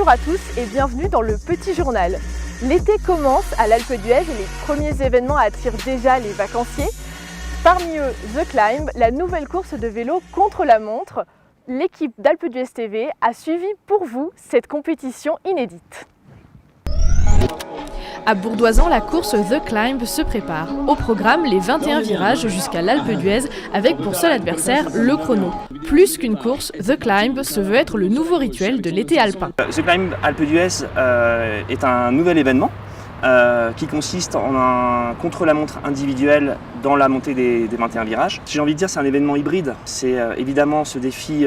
Bonjour à tous et bienvenue dans le Petit Journal. L'été commence à l'Alpe d'Huez et les premiers événements attirent déjà les vacanciers. Parmi eux, The Climb, la nouvelle course de vélo contre la montre. L'équipe d'Alpe d'Huez TV a suivi pour vous cette compétition inédite. À Bourdoisan, la course The Climb se prépare. Au programme, les 21 virages jusqu'à l'Alpe d'Huez avec pour seul adversaire le chrono. Plus qu'une course, The Climb se veut être le nouveau rituel de l'été alpin. The Climb Alpe d'Huez est un nouvel événement qui consiste en un contre-la-montre individuel dans la montée des 21 virages. J'ai envie de dire c'est un événement hybride. C'est évidemment ce défi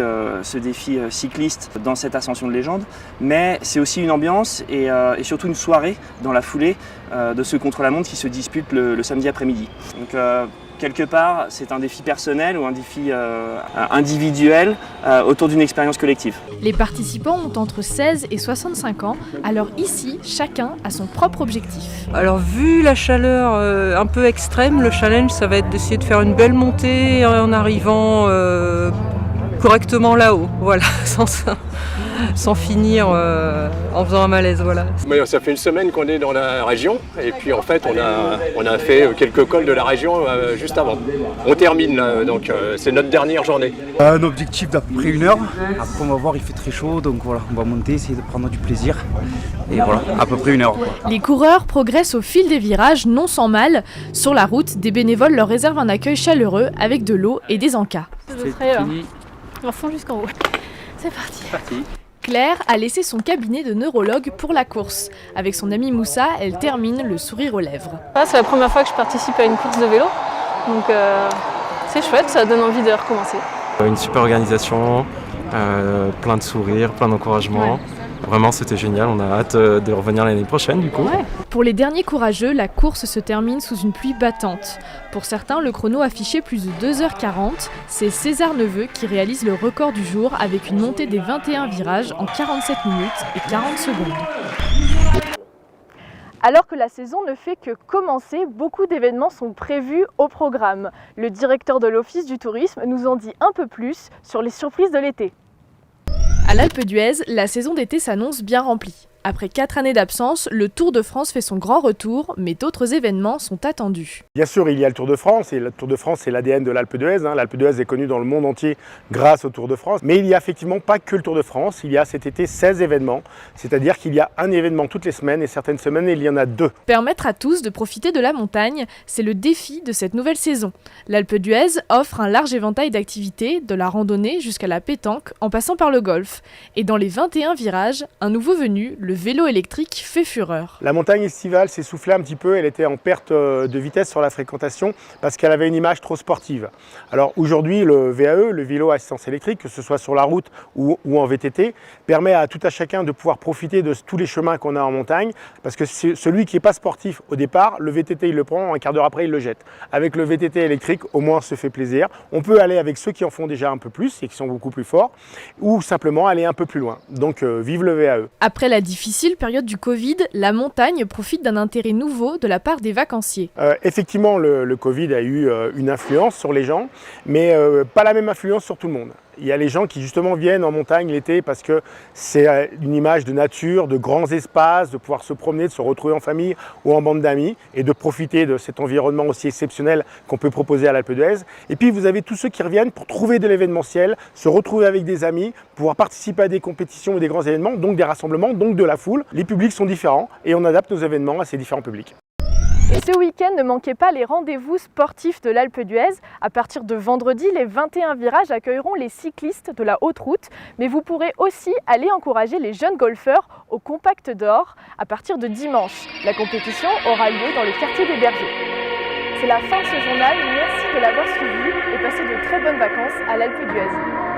cycliste dans cette ascension de légende, mais c'est aussi une ambiance et surtout une soirée dans la foulée de ce contre-la-montre qui se dispute le samedi après-midi. Donc, quelque part, c'est un défi personnel ou un défi individuel autour d'une expérience collective. Les participants ont entre 16 et 65 ans, alors ici, chacun a son propre objectif. Alors vu la chaleur un peu extrême, le challenge ça va être d'essayer de faire une belle montée en arrivant correctement là-haut, voilà, sans finir en faisant un malaise, voilà. Mais ça fait une semaine qu'on est dans la région et puis en fait on a fait quelques cols de la région juste avant. On termine là, donc c'est notre dernière journée. Un objectif d'à peu près 1 heure. Après on va voir, il fait très chaud, donc voilà, on va monter, essayer de prendre du plaisir. Et voilà, à peu près 1 heure. Les coureurs progressent au fil des virages, non sans mal. Sur la route, des bénévoles leur réservent un accueil chaleureux avec de l'eau et des encas. Je serai à fond jusqu'en haut. C'est parti. Claire a laissé son cabinet de neurologue pour la course. Avec son amie Moussa, elle termine le sourire aux lèvres. C'est la première fois que je participe à une course de vélo, donc c'est chouette, ça donne envie de recommencer. Une super organisation, plein de sourires, plein d'encouragements. Ouais. Vraiment c'était génial, on a hâte de revenir l'année prochaine du coup. Ouais. Pour les derniers courageux, la course se termine sous une pluie battante. Pour certains, le chrono affichait plus de 2h40. C'est César Neveu qui réalise le record du jour avec une montée des 21 virages en 47 minutes et 40 secondes. Alors que la saison ne fait que commencer, beaucoup d'événements sont prévus au programme. Le directeur de l'Office du tourisme nous en dit un peu plus sur les surprises de l'été. À l'Alpe d'Huez, la saison d'été s'annonce bien remplie. Après 4 années d'absence, le Tour de France fait son grand retour, mais d'autres événements sont attendus. Bien sûr, il y a le Tour de France, et le Tour de France c'est l'ADN de l'Alpe d'Huez. L'Alpe d'Huez est connue dans le monde entier grâce au Tour de France. Mais il n'y a effectivement pas que le Tour de France, il y a cet été 16 événements, c'est-à-dire qu'il y a un événement toutes les semaines, et certaines semaines il y en a 2. Permettre à tous de profiter de la montagne, c'est le défi de cette nouvelle saison. L'Alpe d'Huez offre un large éventail d'activités, de la randonnée jusqu'à la pétanque, en passant par le golf. Et dans les 21 virages, un nouveau venu, le vélo électrique fait fureur. La montagne estivale s'est soufflée un petit peu, elle était en perte de vitesse sur la fréquentation parce qu'elle avait une image trop sportive. Alors aujourd'hui, le VAE, le vélo à assistance électrique, que ce soit sur la route ou en VTT, permet à tout à chacun de pouvoir profiter de tous les chemins qu'on a en montagne, parce que celui qui n'est pas sportif au départ, le VTT il le prend, un quart d'heure après il le jette. Avec le VTT électrique, au moins on se fait plaisir. On peut aller avec ceux qui en font déjà un peu plus et qui sont beaucoup plus forts, ou simplement aller un peu plus loin. Donc vive le VAE. Après la difficile période du Covid, la montagne profite d'un intérêt nouveau de la part des vacanciers. Effectivement, le Covid a eu une influence sur les gens, mais pas la même influence sur tout le monde. Il y a les gens qui justement viennent en montagne l'été parce que c'est une image de nature, de grands espaces, de pouvoir se promener, de se retrouver en famille ou en bande d'amis et de profiter de cet environnement aussi exceptionnel qu'on peut proposer à l'Alpe d'Huez. Et puis vous avez tous ceux qui reviennent pour trouver de l'événementiel, se retrouver avec des amis, pouvoir participer à des compétitions ou des grands événements, donc des rassemblements, donc de la foule. Les publics sont différents et on adapte nos événements à ces différents publics. Et ce week-end, ne manquez pas les rendez-vous sportifs de l'Alpe d'Huez. À partir de vendredi, les 21 virages accueilleront les cyclistes de la haute route. Mais vous pourrez aussi aller encourager les jeunes golfeurs au Compact d'Or à partir de dimanche. La compétition aura lieu dans le quartier des Bergers. C'est la fin de ce journal. Merci de l'avoir suivi et passez de très bonnes vacances à l'Alpe d'Huez.